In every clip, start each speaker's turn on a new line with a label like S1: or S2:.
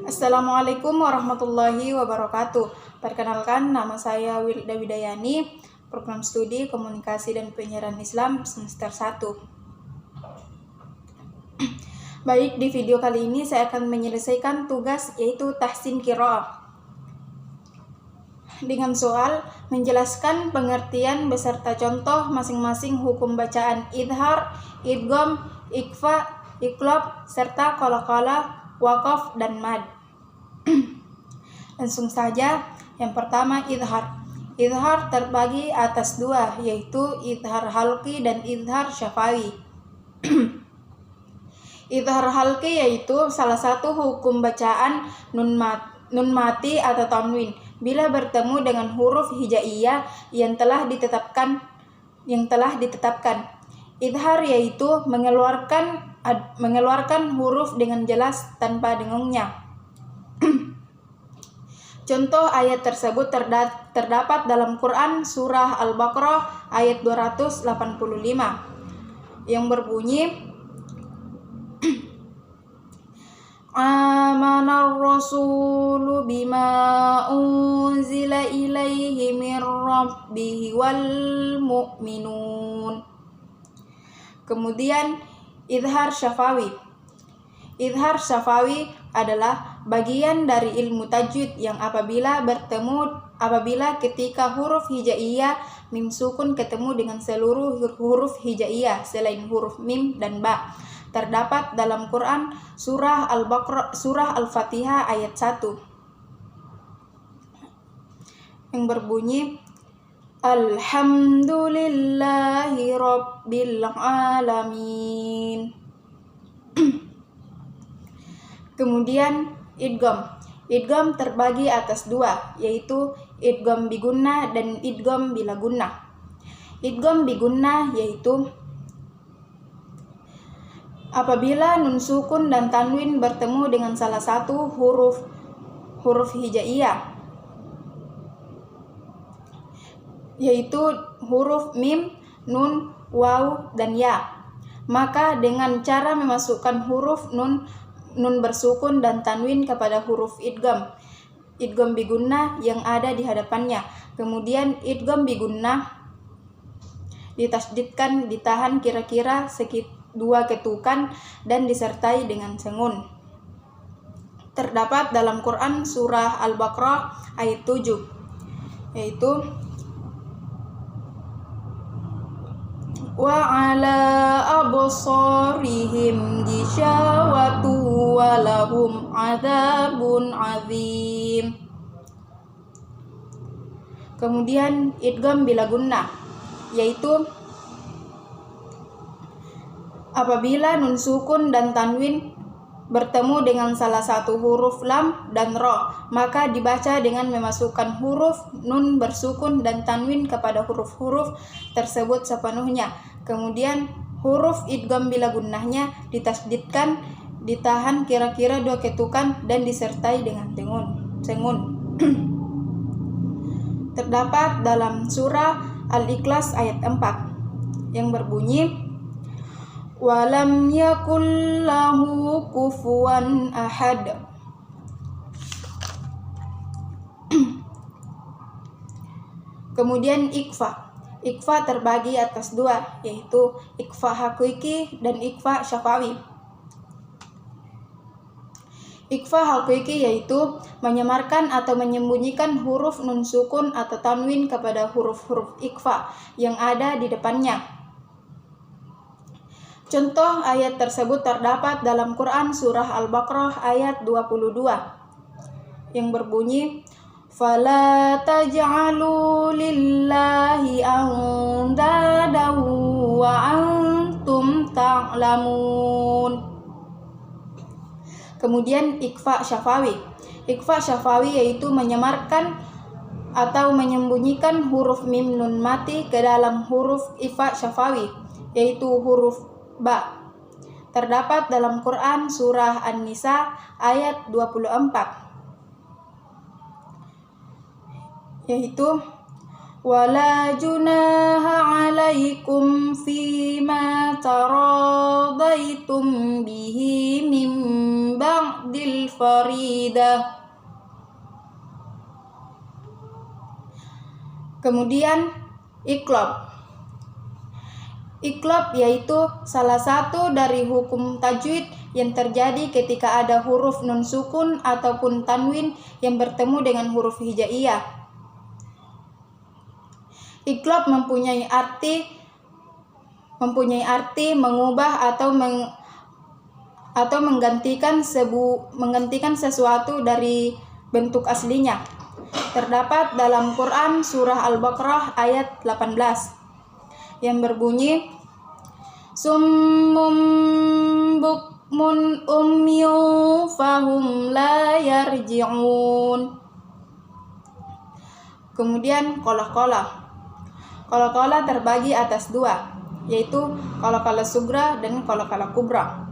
S1: Assalamualaikum warahmatullahi wabarakatuh. Perkenalkan, nama saya Wilda Widayani, program studi Komunikasi dan Penyiaran Islam semester 1. Baik, di video kali ini saya akan menyelesaikan tugas yaitu tahsin qiraah dengan soal menjelaskan pengertian beserta contoh masing-masing hukum bacaan idhar, idgham, ikhfa, iqlab, serta qalaqalah, waqaf, dan mad. Langsung saja, yang pertama idhar. Idhar terbagi atas dua, yaitu idhar halqi dan idhar syafawi. Idhar halqi yaitu salah satu hukum bacaan nun mati atau tanwin bila bertemu dengan huruf hijaiyah yang telah ditetapkan. Idhar yaitu mengeluarkan huruf dengan jelas tanpa dengungnya. Contoh ayat tersebut terdapat dalam Quran surah Al-Baqarah ayat 285 yang berbunyi Amanar rasulu bima unzila ilaihi mir rabbihi wal mu'minun. Kemudian idhar syafawi. Idhar syafawi adalah bagian dari ilmu tajwid yang apabila ketika huruf hijaiyah mim sukun ketemu dengan seluruh huruf hijaiyah selain huruf mim dan ba. Terdapat dalam Quran surah Al-Baqarah, surah Al-Fatihah ayat 1 yang berbunyi Alhamdulillahi Rabbil Alamin. Kemudian idgham. Idgham terbagi atas dua, yaitu idgham bigunnah dan idgham bila gunnah. Idgham bigunnah yaitu apabila nun sukun dan tanwin bertemu dengan salah satu huruf hijaiyah, yaitu huruf mim, nun, waw, dan ya. Maka dengan cara memasukkan huruf nun bersukun dan tanwin kepada huruf idgham bigunnah yang ada di hadapannya. Kemudian idgham bigunnah ditasdidkan, ditahan kira-kira dua ketukan dan disertai dengan sengun. Terdapat dalam Quran surah Al-Baqarah ayat 7, yaitu wa ala absarihim gishawatu wa lahum adzabun azim. Kemudian idgham bila gunnah yaitu apabila nun sukun dan tanwin bertemu dengan salah satu huruf lam dan ro, maka dibaca dengan memasukkan huruf nun bersukun dan tanwin kepada huruf-huruf tersebut sepenuhnya. Kemudian huruf idgham bila gunnahnya ditasdidkan, ditahan kira-kira dua ketukan dan disertai dengan sengun. Terdapat dalam surah Al-Ikhlas ayat 4 yang berbunyi walam yakul lahu kufuwan ahad. Kemudian ikhfa. Ikhfa terbagi atas dua, yaitu ikhfa hakiki dan ikhfa syafawi. Ikhfa hakiki yaitu menyamarkan atau menyembunyikan huruf nun sukun atau tanwin kepada huruf-huruf ikhfa yang ada di depannya. Contoh ayat tersebut terdapat dalam Quran surah Al-Baqarah ayat 22 yang berbunyi fala taj'alu lillahi andada wa antum ta'lamun. Kemudian ikhfa syafawi. Ikhfa syafawi yaitu menyamarkan atau menyembunyikan huruf mim nun mati ke dalam huruf ikhfa syafawi, yaitu huruf ba. Terdapat dalam Quran surah An-Nisa ayat 24 yaitu wala junaha alaikum fima taradaitum bihi min ba'dil faridah. Kemudian iqlab. Iqlab yaitu salah satu dari hukum tajwid yang terjadi ketika ada huruf nun sukun ataupun tanwin yang bertemu dengan huruf hijaiyah. Iqlab mempunyai arti mengubah atau menggantikan sesuatu dari bentuk aslinya. Terdapat dalam Quran surah Al-Baqarah ayat 18 yang berbunyi Summum bukmun umyun fahum la yarji'un. Kemudian qala-qala. Qala-qala terbagi atas dua, yaitu qala-qala sugra dan qala-qala kubra.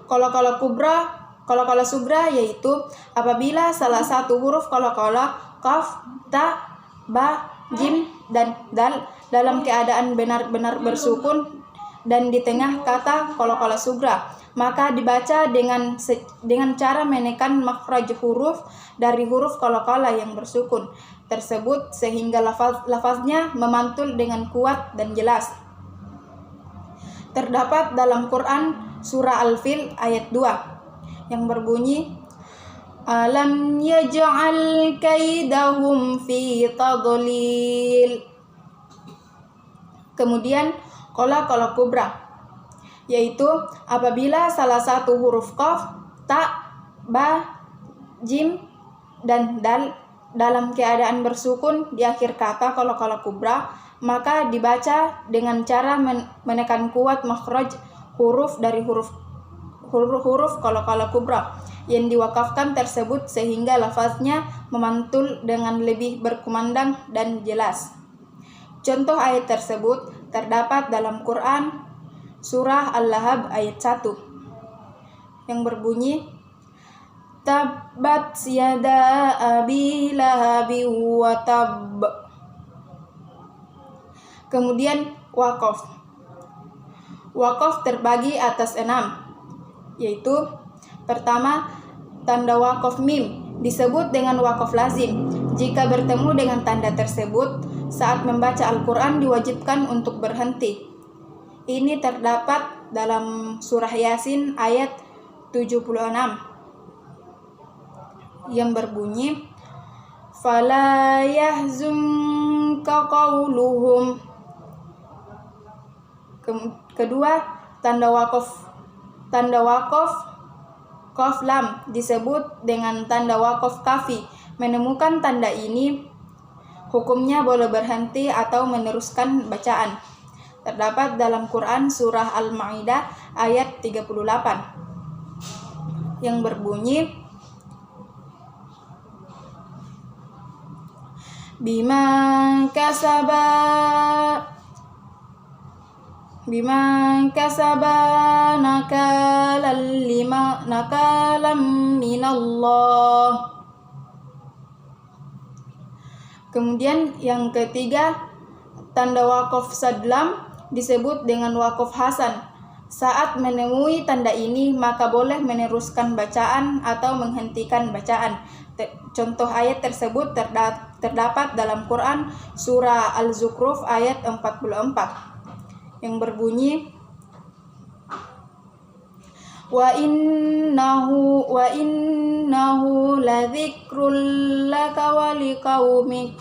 S1: Qala-qala sugra yaitu apabila salah satu huruf qala-qala, qaf, ta, ba, jim, dan dal dalam keadaan benar-benar bersukun dan di tengah kata qala-qala sugra, maka dibaca dengan cara menekan makhraj huruf dari huruf qala-qala yang bersukun tersebut sehingga lafaznya memantul dengan kuat dan jelas. Terdapat dalam Quran surah Al-Fil ayat 2 yang berbunyi Alam yaj'al kaidahum fi tadlil. Kemudian qala-qala kubra yaitu apabila salah satu huruf qaf, ta, ba, jim, dan dal dalam keadaan bersukun di akhir kata qala-qala kubra, maka dibaca dengan cara menekan kuat makhraj huruf dari huruf qala-qala kubra yang diwakafkan tersebut sehingga lafaznya memantul dengan lebih berkumandang dan jelas. Contoh ayat tersebut terdapat dalam Quran surah Al-Lahab ayat 1 yang berbunyi Tabbat yada abi lahabi wa tab. Kemudian waqaf. Waqaf terbagi atas 6, yaitu pertama tanda waqaf mim disebut dengan waqaf lazim. Jika bertemu dengan tanda tersebut saat membaca Al-Quran diwajibkan untuk berhenti. Ini terdapat dalam surah Yasin ayat 76 yang berbunyi Fala yahzunka qawluhum. Kedua, tanda waqaf qaf lam disebut dengan tanda waqaf kafi. Menemukan tanda ini hukumnya boleh berhenti atau meneruskan bacaan. Terdapat dalam Quran surah Al-Maidah ayat 38 yang berbunyi Bima kasaba nakalam minallah. Kemudian yang ketiga, tanda waqaf sadlam disebut dengan waqaf hasan. Saat menemui tanda ini maka boleh meneruskan bacaan atau menghentikan bacaan. Contoh ayat tersebut terdapat dalam Quran surah Al-Zukhruf ayat 44 yang berbunyi Wa innahu ladzikrul laka wa liqaumik.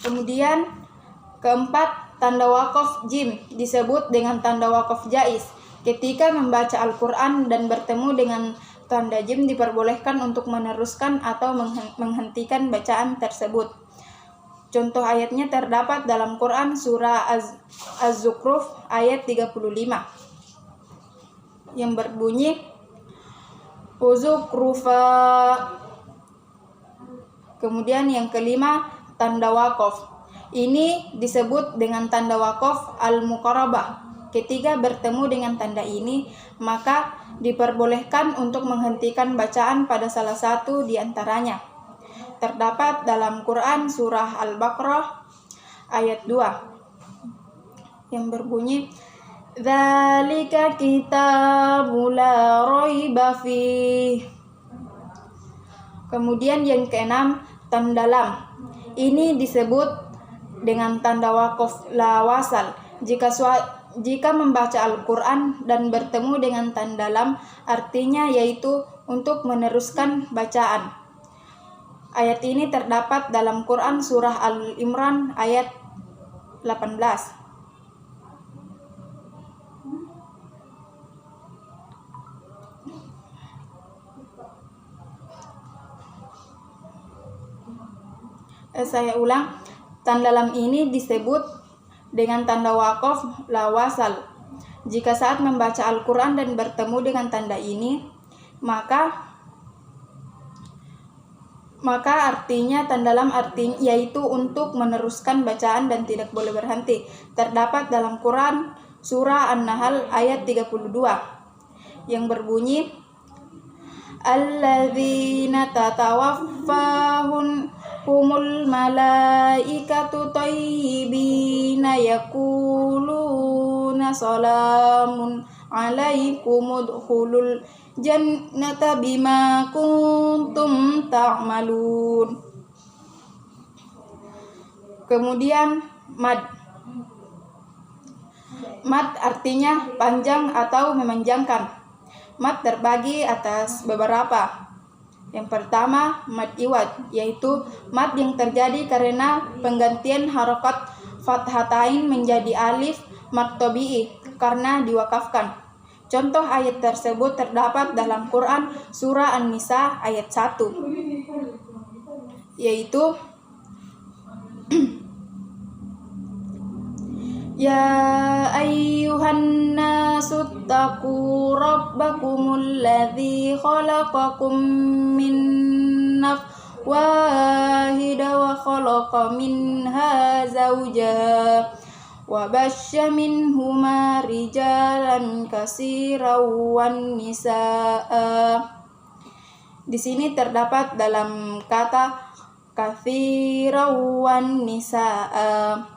S1: Kemudian keempat, tanda waqaf jim disebut dengan tanda waqaf jaiz. Ketika membaca Al-Quran dan bertemu dengan tanda jim diperbolehkan untuk meneruskan atau menghentikan bacaan tersebut. Contoh ayatnya terdapat dalam Quran surah Az-Zukhruf ayat 35 yang berbunyi Uzukhrufa. Kemudian yang kelima, tanda waqaf. Ini disebut dengan tanda waqaf al-muqarabah. Ketika bertemu dengan tanda ini, maka diperbolehkan untuk menghentikan bacaan pada salah satu di antaranya. Terdapat dalam Quran surah Al-Baqarah ayat 2 yang berbunyi Dzalika kitabul la raiba fih. Kemudian yang keenam, tanda lam. Ini disebut dengan tanda waqaf la wasal. Jika membaca Al-Quran dan bertemu dengan tanda lam, artinya yaitu untuk meneruskan bacaan. Ayat ini terdapat dalam Quran surah Al-Imran ayat 18. Saya ulang, tanda lam ini disebut dengan tanda waqaf la wasal. Jika saat membaca Al-Quran dan bertemu dengan tanda ini, maka artinya tanda lam artinya yaitu untuk meneruskan bacaan dan tidak boleh berhenti. Terdapat dalam Quran surah An-Nahl ayat 32 yang berbunyi, alladzina tatawaffahum humul malaikatu thayyibina yaquluna salamun alaikum udkhulul jannata bima kuntum ta'malun. Kemudian mad artinya panjang atau memanjangkan. Mad terbagi atas beberapa. Yang pertama, mad iwad, yaitu mad yang terjadi karena penggantian harokat fathatain menjadi alif, mad tabi'i karena diwakafkan. Contoh ayat tersebut terdapat dalam Quran surah An-Nisa ayat 1, yaitu Ya ayyuhan nasu taqu rabbakumul ladzi khalaqakum min nafsin wahidah wa khalaqa minha zawjaha wa basya minhuma rijalan katsiran wan nisaa. Di sini terdapat dalam kata katsiran wan nisaa.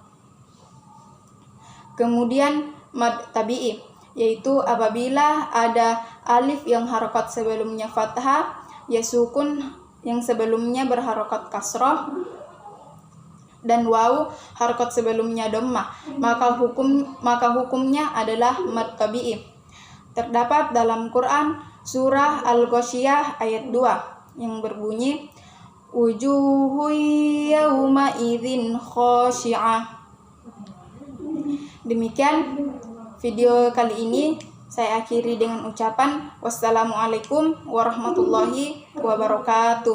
S1: Kemudian mad tabi'i, yaitu apabila ada alif yang harokat sebelumnya fathah, ya sukun yang sebelumnya berharokat kasroh, dan waw harokat sebelumnya dhammah, maka hukumnya adalah mad tabi'i. Terdapat dalam Quran surah Al-Ghasyiyah ayat 2 yang berbunyi, wujuhu yawma idzin khashi'ah. Demikian video kali ini, saya akhiri dengan ucapan wassalamualaikum warahmatullahi wabarakatuh.